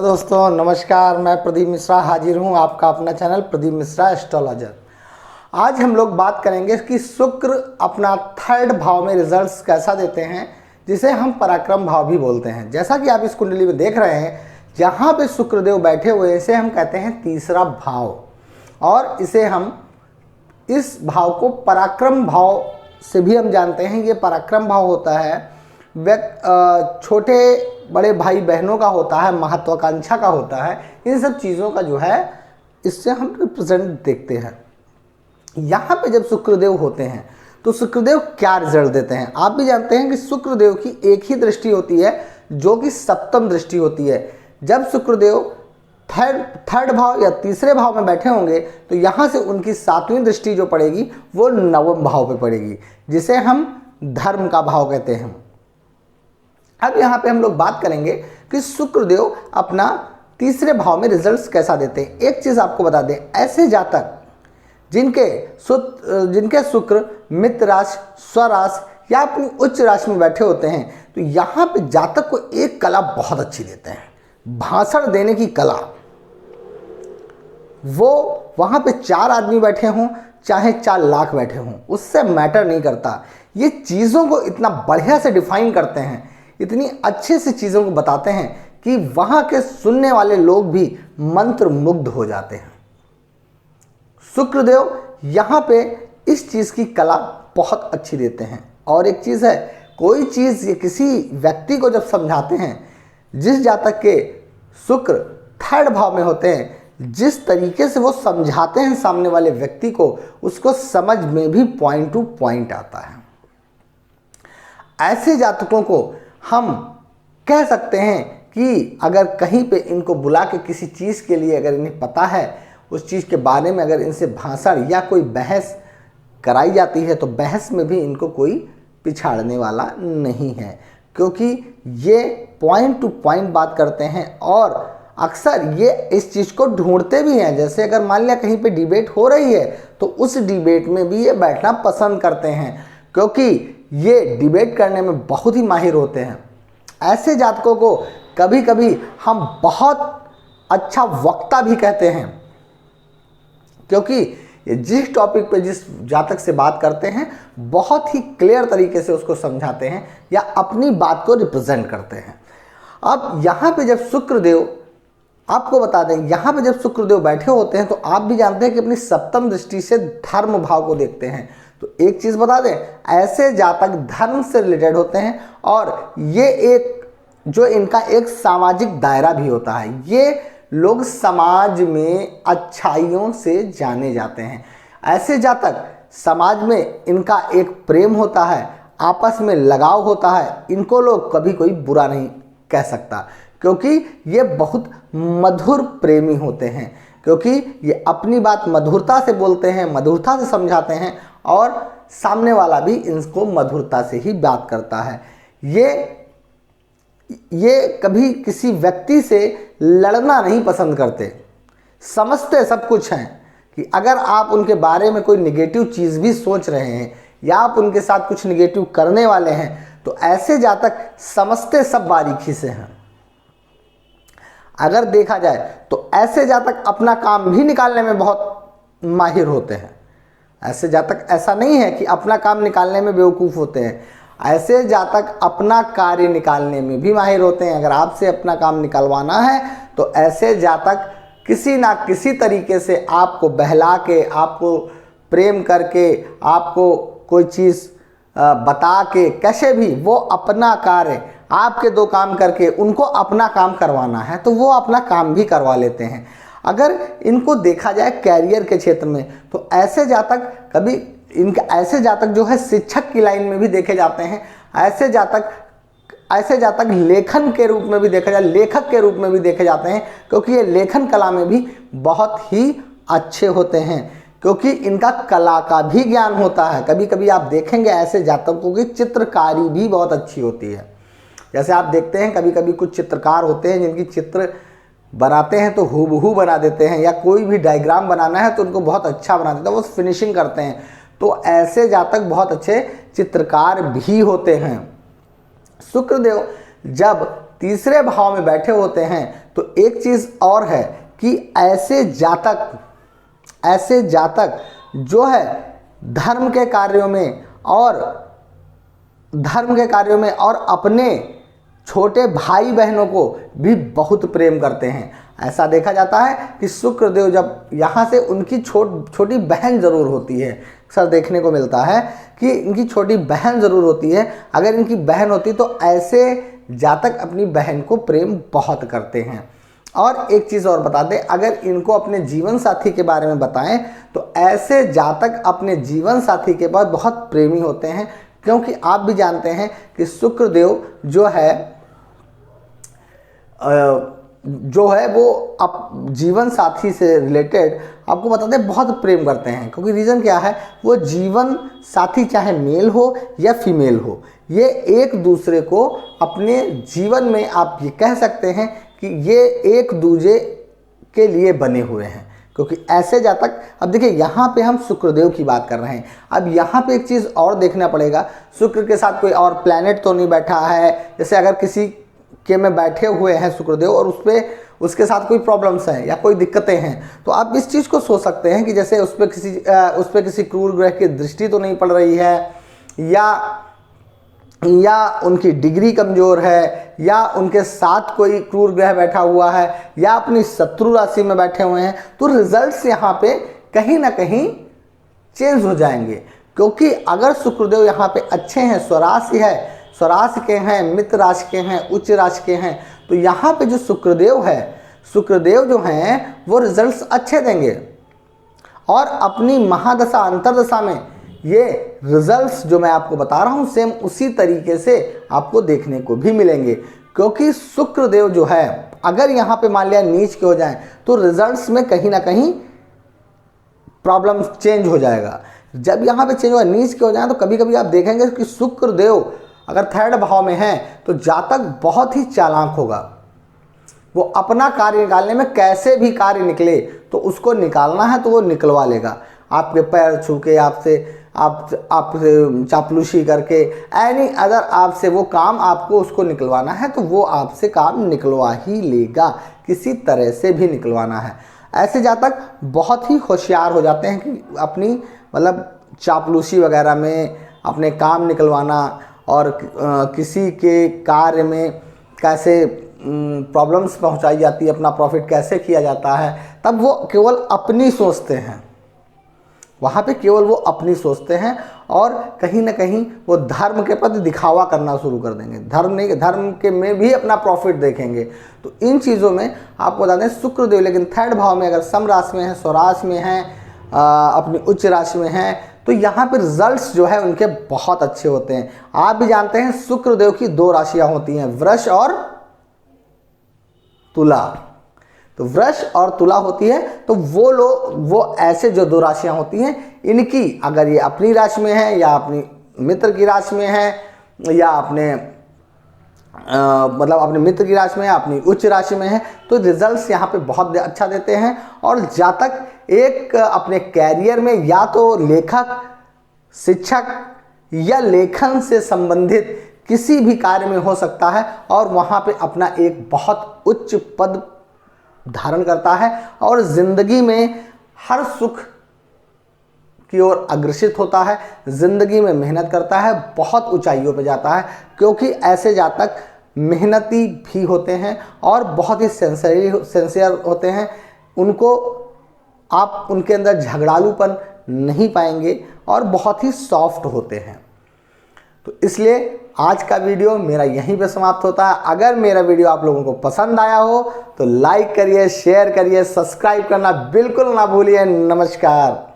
दोस्तों नमस्कार, मैं प्रदीप मिश्रा हाजिर हूं आपका अपना चैनल प्रदीप मिश्रा एस्ट्रोलॉजर। आज हम लोग बात करेंगे कि शुक्र अपना थर्ड भाव में रिजल्ट्स कैसा देते हैं, जिसे हम पराक्रम भाव भी बोलते हैं। जैसा कि आप इस कुंडली में देख रहे हैं, जहां पे शुक्रदेव बैठे हुए हैं इसे हम कहते हैं तीसरा भाव, और इसे हम इस भाव को पराक्रम भाव से भी हम जानते हैं। ये पराक्रम भाव होता है छोटे बड़े भाई बहनों का होता है, महत्वाकांक्षा का होता है, इन सब चीज़ों का जो है इससे हम रिप्रेजेंट देखते हैं। यहाँ पे जब शुक्रदेव होते हैं तो शुक्रदेव क्या रिजल्ट देते हैं। आप भी जानते हैं कि शुक्रदेव की एक ही दृष्टि होती है जो कि सप्तम दृष्टि होती है। जब शुक्रदेव थर्ड भाव या तीसरे भाव में बैठे होंगे तो यहाँ से उनकी सातवीं दृष्टि जो पड़ेगी वो नवम भाव पे पड़ेगी, जिसे हम धर्म का भाव कहते हैं। अब यहाँ पे हम लोग बात करेंगे कि शुक्रदेव अपना तीसरे भाव में रिजल्ट्स कैसा देते हैं। एक चीज़ आपको बता दें, ऐसे जातक जिनके शुक्र मित्र राशि, स्वराशि या अपनी उच्च राशि में बैठे होते हैं, तो यहाँ पे जातक को एक कला बहुत अच्छी देते हैं, भाषण देने की कला। वो वहाँ पे 4 आदमी बैठे हों चाहे 4 लाख बैठे हों, उससे मैटर नहीं करता। ये चीज़ों को इतना बढ़िया से डिफाइन करते हैं, इतनी अच्छे से चीज़ों को बताते हैं कि वहाँ के सुनने वाले लोग भी मंत्र मुग्ध हो जाते हैं। शुक्रदेव यहाँ पे इस चीज़ की कला बहुत अच्छी देते हैं। और एक चीज़ है, कोई चीज़ ये किसी व्यक्ति को जब समझाते हैं, जिस जातक के शुक्र थर्ड भाव में होते हैं, जिस तरीके से वो समझाते हैं सामने वाले व्यक्ति को, उसको समझ में भी पॉइंट टू पॉइंट आता है। ऐसे जातकों को हम कह सकते हैं कि अगर कहीं पे इनको बुला के किसी चीज़ के लिए अगर इन्हें पता है, उस चीज़ के बारे में अगर इनसे भाषण या कोई बहस कराई जाती है, तो बहस में भी इनको कोई पिछाड़ने वाला नहीं है, क्योंकि ये पॉइंट टू पॉइंट बात करते हैं। और अक्सर ये इस चीज़ को ढूंढते भी हैं। जैसे अगर मान लिया कहीं पे डिबेट हो रही है तो उस डिबेट में भी ये बैठना पसंद करते हैं, क्योंकि ये डिबेट करने में बहुत ही माहिर होते हैं। ऐसे जातकों को कभी कभी हम बहुत अच्छा वक्ता भी कहते हैं, क्योंकि ये जिस टॉपिक पे जिस जातक से बात करते हैं बहुत ही क्लियर तरीके से उसको समझाते हैं या अपनी बात को रिप्रेजेंट करते हैं। अब यहाँ पे जब शुक्रदेव, आपको बता दें, यहाँ पे जब शुक्रदेव बैठे होते हैं तो आप भी जानते हैं कि अपनी सप्तम दृष्टि से धर्म भाव को देखते हैं। तो एक चीज़ बता दें, ऐसे जातक धर्म से रिलेटेड होते हैं, और ये एक जो इनका एक सामाजिक दायरा भी होता है। ये लोग समाज में अच्छाइयों से जाने जाते हैं। ऐसे जातक समाज में इनका एक प्रेम होता है, आपस में लगाव होता है। इनको लोग कभी कोई बुरा नहीं कह सकता, क्योंकि ये बहुत मधुर प्रेमी होते हैं, क्योंकि ये अपनी बात मधुरता से बोलते हैं, मधुरता से समझाते हैं, और सामने वाला भी इनको मधुरता से ही बात करता है। ये कभी किसी व्यक्ति से लड़ना नहीं पसंद करते, समझते सब कुछ हैं कि अगर आप उनके बारे में कोई निगेटिव चीज़ भी सोच रहे हैं या आप उनके साथ कुछ निगेटिव करने वाले हैं, तो ऐसे जातक समझते सब बारीकी से हैं। अगर देखा जाए तो ऐसे जातक अपना काम भी निकालने में बहुत माहिर होते हैं। ऐसे जातक ऐसा नहीं है कि अपना काम निकालने में बेवकूफ़ होते हैं। ऐसे जातक अपना कार्य निकालने में भी माहिर होते हैं। अगर आपसे अपना काम निकलवाना है तो ऐसे जातक किसी ना किसी तरीके से आपको बहला के, आपको प्रेम करके, आपको कोई चीज़ बता के, कैसे भी वो अपना कार्य, आपके 2 काम करके उनको अपना काम करवाना है तो वो अपना काम भी करवा लेते हैं। अगर इनको देखा जाए कैरियर के क्षेत्र में, तो ऐसे जातक जो है शिक्षक की लाइन में भी देखे जाते हैं। ऐसे जातक लेखन के रूप में भी देखा जाए, लेखक के रूप में भी देखे जाते हैं, क्योंकि ये लेखन कला में भी बहुत ही अच्छे होते हैं, क्योंकि इनका कला का भी ज्ञान होता है। कभी कभी आप देखेंगे ऐसे जातकों की चित्रकारी भी बहुत अच्छी होती है। जैसे आप देखते हैं कभी कभी कुछ चित्रकार होते हैं जिनकी चित्र बनाते हैं तो हूबहू बना देते हैं, या कोई भी डायग्राम बनाना है तो उनको बहुत अच्छा बना देते हैं, वो फिनिशिंग करते हैं। तो ऐसे जातक बहुत अच्छे चित्रकार भी होते हैं। शुक्रदेव जब तीसरे भाव में बैठे होते हैं तो एक चीज़ और है कि ऐसे जातक जो है धर्म के कार्यों में और अपने छोटे भाई बहनों को भी बहुत प्रेम करते हैं। ऐसा देखा जाता है कि शुक्रदेव जब यहाँ से उनकी छोटी बहन ज़रूर होती है, अक्सर देखने को मिलता है कि इनकी छोटी बहन ज़रूर होती है। अगर इनकी बहन होती तो ऐसे जातक अपनी बहन को प्रेम बहुत करते हैं। और एक चीज़ और बता दें, अगर इनको अपने जीवन साथी के बारे में बताएं तो ऐसे जातक अपने जीवन साथी के बाद बहुत प्रेमी होते हैं, क्योंकि आप भी जानते हैं कि शुक्रदेव जो है वो जीवन साथी से रिलेटेड आपको बता दें बहुत प्रेम करते हैं। क्योंकि रीज़न क्या है, वो जीवन साथी चाहे मेल हो या फीमेल हो, ये एक दूसरे को अपने जीवन में आप ये कह सकते हैं कि ये एक दूसरे के लिए बने हुए हैं। क्योंकि ऐसे जातक, अब देखिए यहाँ पे हम शुक्रदेव की बात कर रहे हैं, अब यहाँ पे एक चीज़ और देखना पड़ेगा, शुक्र के साथ कोई और प्लैनेट तो नहीं बैठा है। जैसे अगर किसी के में बैठे हुए हैं शुक्रदेव और उसके साथ कोई प्रॉब्लम्स हैं या कोई दिक्कतें हैं, तो आप इस चीज़ को सोच सकते हैं कि जैसे उस पर किसी क्रूर ग्रह की दृष्टि तो नहीं पड़ रही है, या उनकी डिग्री कमज़ोर है, या उनके साथ कोई क्रूर ग्रह बैठा हुआ है, या अपनी शत्रु राशि में बैठे हुए हैं, तो रिजल्ट्स यहाँ पे कहीं ना कहीं चेंज हो जाएंगे। क्योंकि अगर शुक्रदेव यहाँ पे अच्छे हैं, स्वराशि के हैं, मित्र राशि के हैं, उच्च राशि के हैं, तो यहाँ पे जो शुक्रदेव जो हैं वो रिजल्ट्स अच्छे देंगे। और अपनी महादशा अंतरदशा में ये रिजल्ट्स जो मैं आपको बता रहा हूँ सेम उसी तरीके से आपको देखने को भी मिलेंगे। क्योंकि शुक्रदेव जो है अगर यहाँ पे मान लिया नीच के हो जाएं तो रिजल्ट्स में कहीं ना कहीं प्रॉब्लम चेंज हो जाएगा। जब यहाँ पे चेंज होगा, नीच के हो जाए तो कभी कभी आप देखेंगे कि शुक्रदेव अगर 3rd भाव में है तो जातक बहुत ही चालाक होगा। वो अपना कार्य निकालने में कैसे भी कार्य निकले तो उसको निकालना है तो वो निकलवा लेगा। आपके पैर छू के, आपसे चापलूसी करके, एनी अदर आपसे वो काम आपको उसको निकलवाना है तो वो आपसे काम निकलवा ही लेगा, किसी तरह से भी निकलवाना है। ऐसे जातक बहुत ही होशियार हो जाते हैं कि अपनी चापलूसी वगैरह में अपने काम निकलवाना और किसी के कार्य में कैसे प्रॉब्लम्स पहुंचाई जाती है, अपना प्रॉफिट कैसे किया जाता है, तब वो केवल अपनी सोचते हैं। वहाँ पे केवल वो अपनी सोचते हैं और कहीं ना कहीं वो धर्म के प्रति दिखावा करना शुरू कर देंगे। धर्म के में भी अपना प्रॉफिट देखेंगे। तो इन चीज़ों में आपको बता दें शुक्रदेव लेकिन 3rd भाव में अगर सम राशि में है, स्वराशि में है, अपनी उच्च राशि में है, तो यहाँ पर रिजल्ट्स जो है उनके बहुत अच्छे होते हैं। आप भी जानते हैं शुक्रदेव की 2 राशियाँ होती हैं, वृष और तुला। तो वृष और तुला होती है, तो वो ऐसे जो 2 राशियां होती हैं, इनकी अगर ये अपनी राशि में है या अपनी मित्र की राशि में है या अपने अपने मित्र की राशि में है, अपनी उच्च राशि में है, तो रिजल्ट्स यहाँ पे बहुत अच्छा देते हैं। और जातक एक अपने कैरियर में या तो लेखक, शिक्षक या लेखन से संबंधित किसी भी कार्य में हो सकता है और वहाँ पे अपना एक बहुत उच्च पद धारण करता है और जिंदगी में हर सुख की ओर अग्रसित होता है, जिंदगी में मेहनत करता है, बहुत ऊंचाइयों पे जाता है। क्योंकि ऐसे जातक मेहनती भी होते हैं और बहुत ही सिंसियर होते हैं। आप उनके अंदर झगड़ालूपन नहीं पाएंगे और बहुत ही सॉफ्ट होते हैं। तो इसलिए आज का वीडियो मेरा यहीं पे समाप्त होता है। अगर मेरा वीडियो आप लोगों को पसंद आया हो तो लाइक करिए, शेयर करिए, सब्सक्राइब करना बिल्कुल ना भूलिए। नमस्कार।